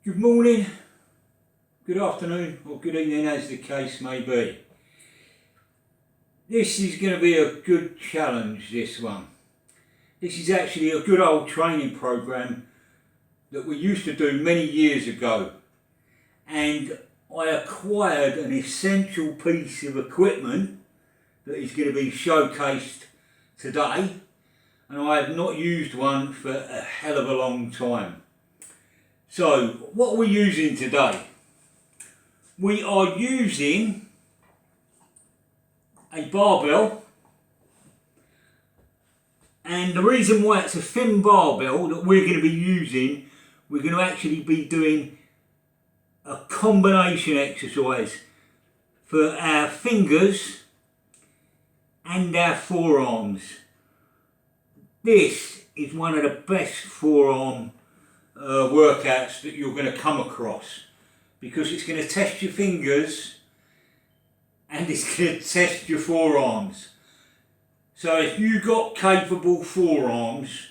Good morning, good afternoon or good evening as the case may be. This is going to be a good challenge, this one. This is actually a good old training program that we used to do many years ago, and I acquired an essential piece of equipment that is going to be showcased today, and I have not used one for a hell of a long time. So what are we using today? We are using a barbell, and the reason why it's a thin barbell that we're going to be using, we're going to actually be doing a combination exercise for our fingers and our forearms. This is one of the best forearm workouts that you're going to come across, because it's going to test your fingers and it's going to test your forearms. So if you've got capable forearms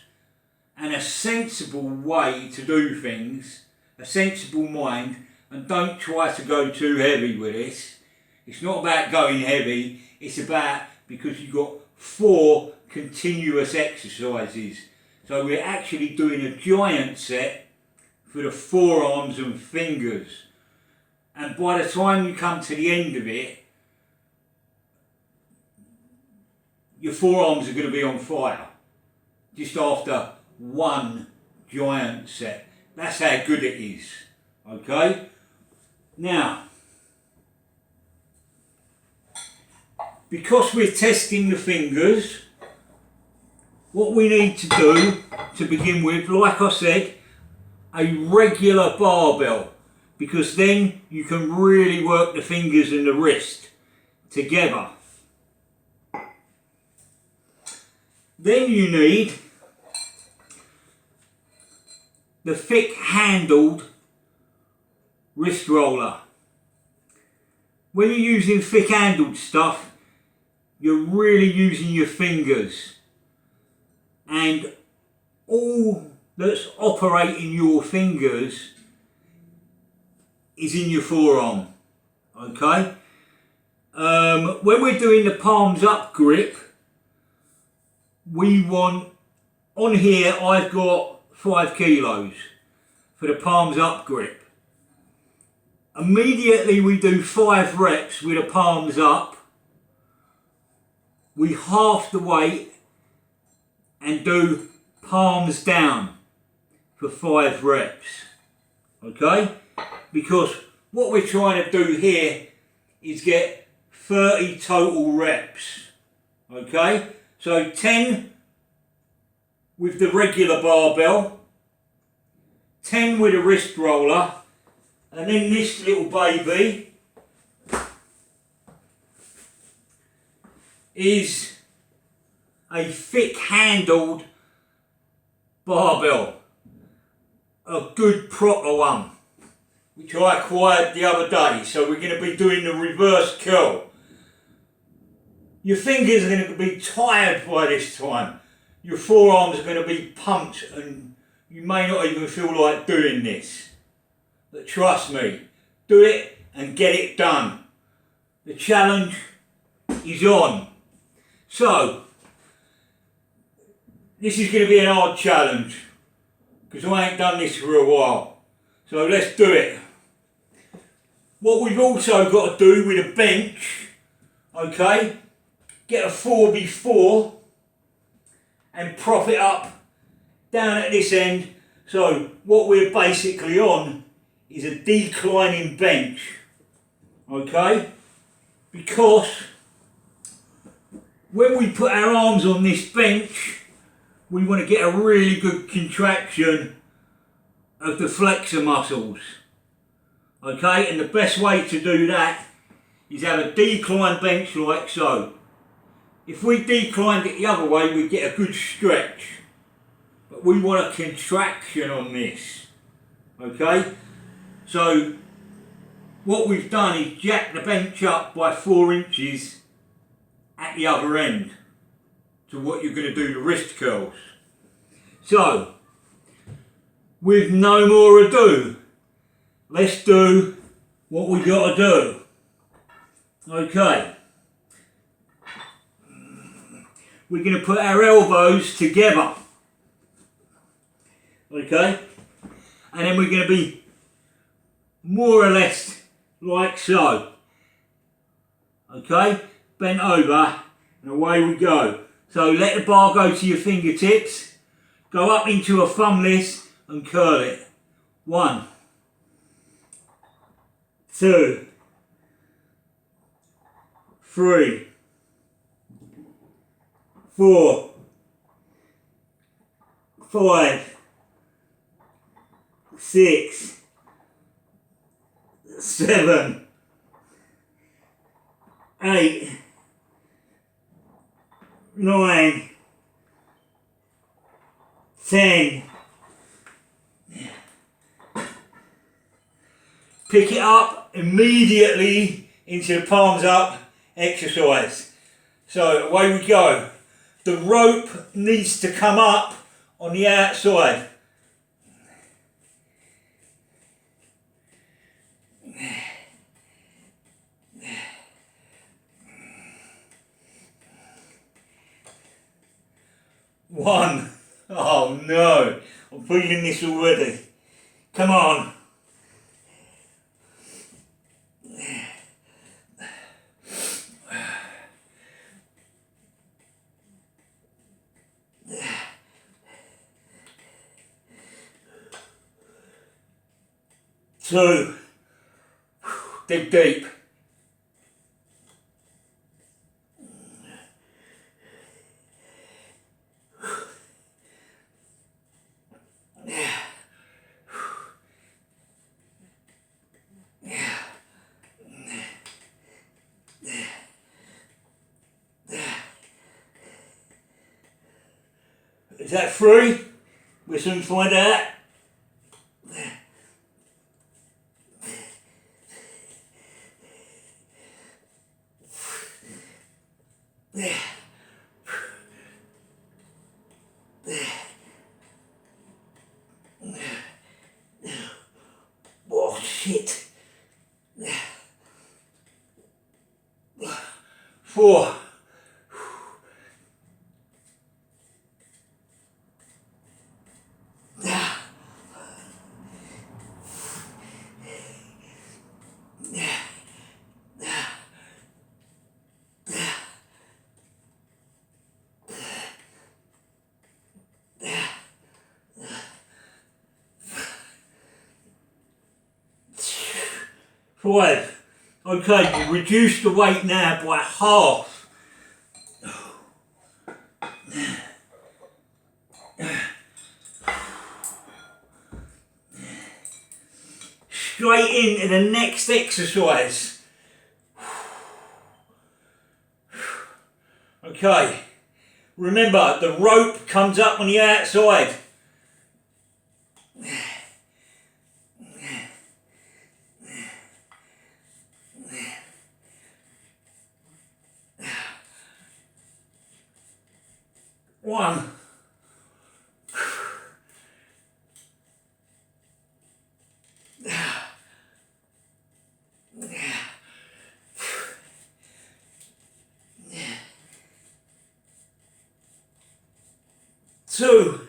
and a sensible way to do things, a sensible mind, and don't try to go too heavy with this. It's not about going heavy, it's about, because you've got 4 continuous exercises. So we're actually doing a giant set for the forearms and fingers. And by the time you come to the end of it, your forearms are going to be on fire. Just after one giant set. That's how good it is. Okay? Now, because we're testing the fingers, what we need to do to begin with, like I said, a regular barbell, because then you can really work the fingers and the wrist together. Then you need the thick handled wrist roller. When you're using thick handled stuff, you're really using your fingers, and all that's operating your fingers is in your forearm. Okay? When we're doing the palms up grip, we want, on here I've got 5 kilos for the palms up grip. Immediately we do 5 reps with the palms up, we halve the weight and do palms down for 5 reps. Okay? Because what we're trying to do here is get 30 total reps. Okay? So 10 with the regular barbell, 10 with a wrist roller, and then this little baby is a thick handled barbell, a good proper one, which I acquired the other day. So we're going to be doing the reverse curl. Your fingers are going to be tired by this time. Your forearms are going to be pumped and you may not even feel like doing this. But trust me, do it and get it done. The challenge is on. So, this is going to be an hard challenge, because I ain't done this for a while. So let's do it. What we've also got to do with a bench, okay, get a 4x4 and prop it up down at this end. So what we're basically on is a declining bench, okay, because when we put our arms on this bench, we want to get a really good contraction of the flexor muscles. Okay, and the best way to do that is have a decline bench like so. If we declined it the other way, we'd get a good stretch. But we want a contraction on this. Okay, so what we've done is jack the bench up by 4 inches at the other end to what you're going to do the wrist curls. So, with no more ado, let's do what we got to do. Okay. We're going to put our elbows together. Okay. And then we're going to be more or less like so. Okay. Bent over and away we go. So let the bar go to your fingertips. Go up into a thumb list and curl it. 1, 2, 3, 4, 5, 6, 7, 8, 9, 10. Pick it up immediately into the palms up exercise. So away we go. The rope needs to come up on the outside. One. Oh no, I'm feeling this already. Come on. Two. Dig deep. Is that 3? We'll soon find out. Oh shit. 4. 5. Okay, you reduce the weight now by half. Straight into the next exercise. Okay, remember the rope comes up on the outside. One. Two.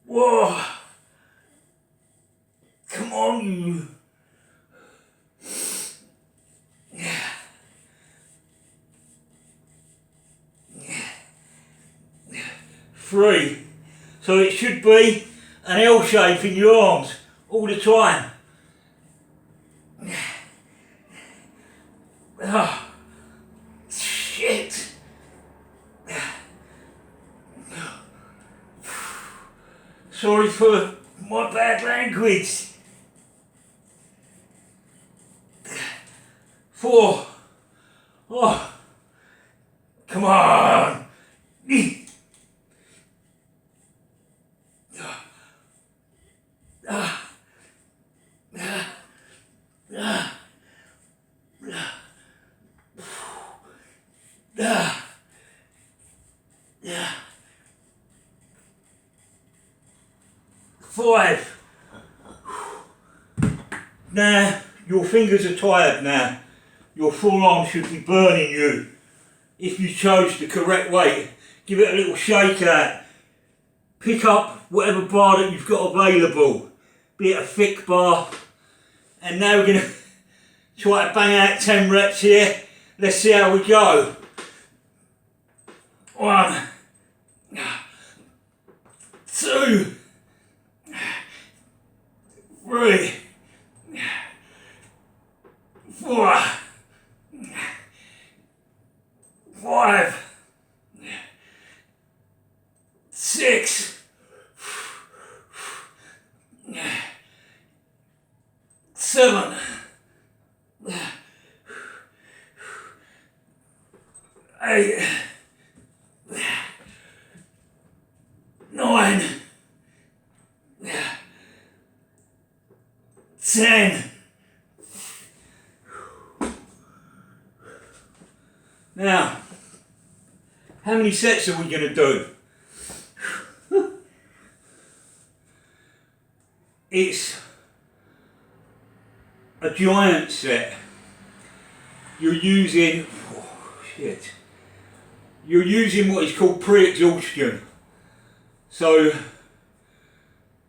Whoa. Come on, you. 3. So it should be an L shape in your arms all the time. Oh, shit. Sorry for my bad language. 4. Oh, come on. 5. 5. Now, your fingers are tired now. Your forearm should be burning you. If you chose the correct weight, give it a little shake out. Pick up whatever bar that you've got available, be it a thick bar. And now we're going to try to bang out 10 reps here. Let's see how we go. 1, 2, 3, 4, 5, 6, 7, 8, 9, 10. Now, how many sets are we going to do? It's a giant set. You're using, you're using what is called pre-exhaustion. So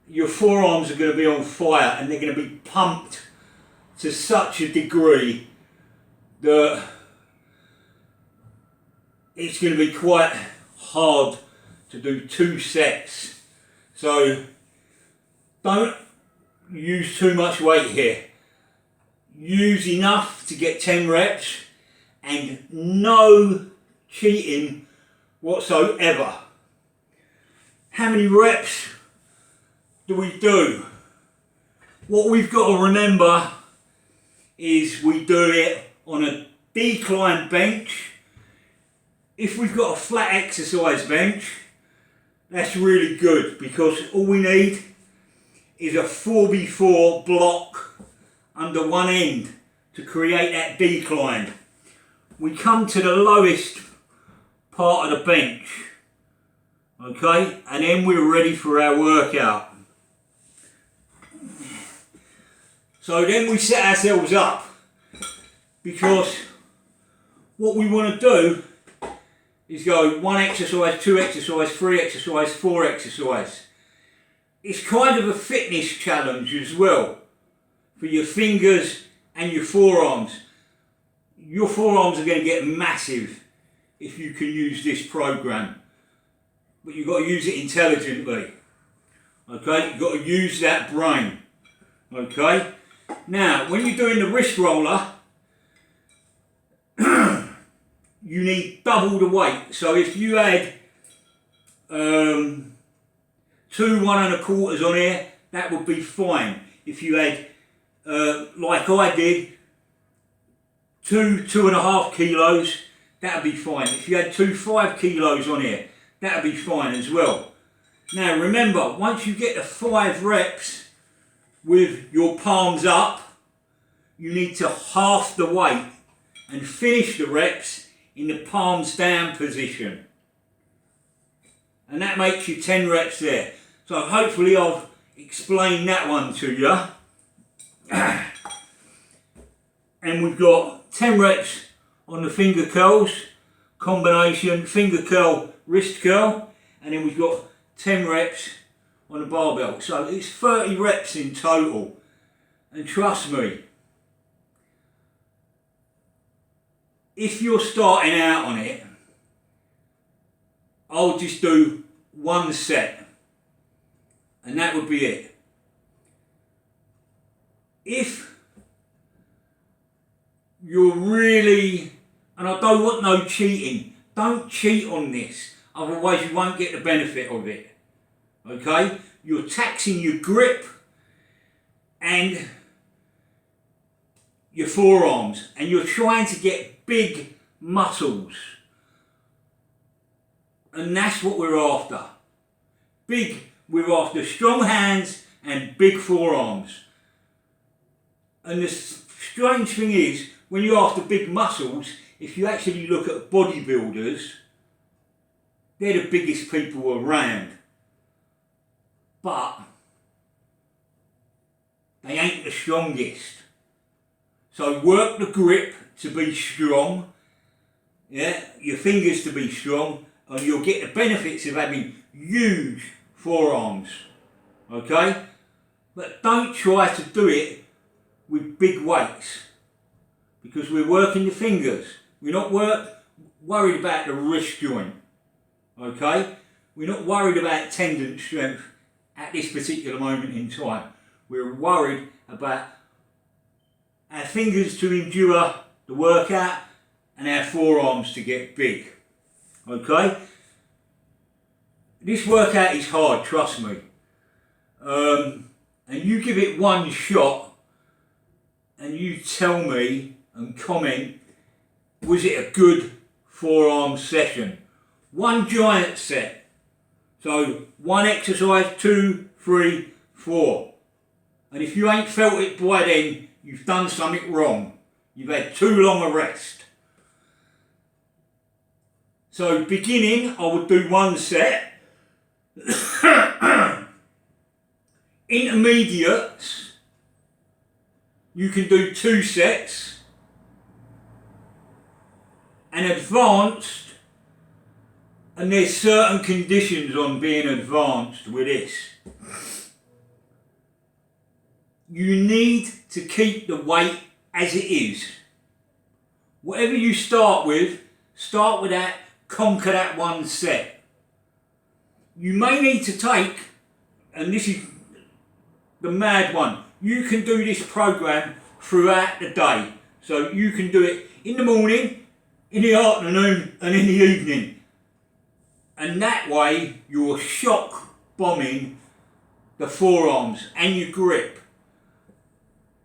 your forearms are going to be on fire and they're going to be pumped to such a degree that it's going to be quite hard to do 2 sets. So don't use too much weight here. Use enough to get 10 reps and no cheating whatsoever. How many reps do we do? What we've got to remember is we do it on a decline bench. If we've got a flat exercise bench, that's really good because all we need is a 4x4 block under one end to create that decline. We come to the lowest part of the bench, okay, and then we're ready for our workout. So then we set ourselves up because what we want to do is go 1 exercise, 2 exercise, 3 exercise, 4 exercise. It's kind of a fitness challenge as well for your fingers and your forearms. Your forearms are going to get massive if you can use this program, but you've got to use it intelligently. Okay, you've got to use that brain. Okay, now when you're doing the wrist roller, you need double the weight. So if you had 2 1 1/4s on here, that would be fine. If you had, like I did, 2 2.5 kilos, that would be fine. If you had 2 5 kilos on here, that would be fine as well. Now remember, once you get the 5 reps with your palms up, you need to half the weight and finish the reps in the palms down position. And that makes you 10 reps there. So hopefully I've explained that one to you. And we've got 10 reps on the finger curls, combination finger curl, wrist curl, and then we've got 10 reps on the barbell. So it's 30 reps in total. And trust me, if you're starting out on it, I'll just do 1 set and that would be it. If you're really, and I don't want no cheating, don't cheat on this, otherwise you won't get the benefit of it. Okay? You're taxing your grip and your forearms, and you're trying to get big muscles, and that's what we're after. We're after strong hands and big forearms. And the strange thing is, when you're after big muscles, if you actually look at bodybuilders, they're the biggest people around. But they ain't the strongest. So work the grip to be strong, yeah, your fingers to be strong, and you'll get the benefits of having huge forearms, okay? But don't try to do it with big weights, because we're working the fingers. We're not worried about the wrist joint, okay? We're not worried about tendon strength at this particular moment in time. We're worried about our fingers to endure the workout and our forearms to get big, okay? This workout is hard, trust me. And you give it one shot and you tell me and comment, was it a good forearm session? One giant set. So one exercise, 2, 3, 4. And if you ain't felt it by then, you've done something wrong. You've had too long a rest. So beginning, I would do one set. Intermediates, you can do 2 sets. And advanced, and there's certain conditions on being advanced with this. You need to keep the weight as it is. Whatever you start with that, conquer that one set. You may need to take, and this is the mad one, you can do this program throughout the day. So you can do it in the morning, in the afternoon and in the evening. And that way you're shock bombing the forearms and your grip.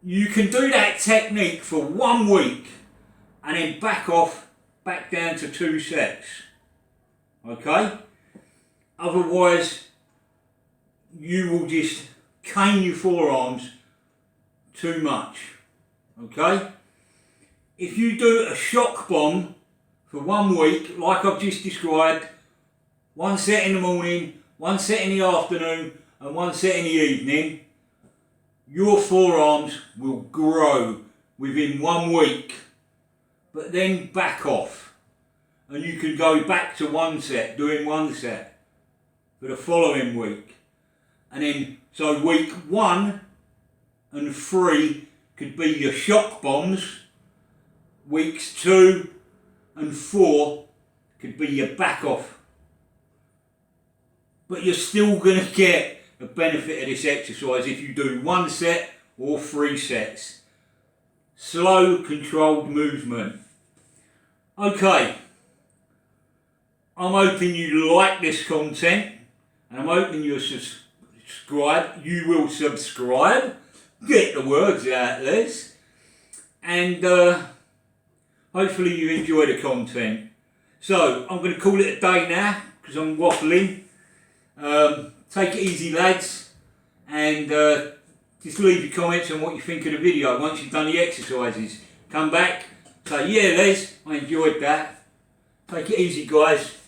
You can do that technique for 1 week and then back down to 2 sets. Okay? Otherwise, you will just cane your forearms too much. Okay? If you do a shock bomb for 1 week, like I've just described, 1 set in the morning, 1 set in the afternoon, and 1 set in the evening, your forearms will grow within 1 week, but then back off. And you can go back to 1 set, doing 1 set for the following week. And then, so week 1 and 3 could be your shock bombs. Weeks 2 and 4 could be your back off. But you're still going to get the benefit of this exercise if you do 1 set or 3 sets. Slow, controlled movement. Okay, I'm hoping you like this content, and I'm hoping you'll subscribe. You will subscribe. Get the words out, Les. And hopefully you enjoy the content. So I'm going to call it a day now because I'm waffling. Take it easy, lads, and just leave your comments on what you think of the video once you've done the exercises. Come back, say, yeah Les, I enjoyed that. Take it easy, guys.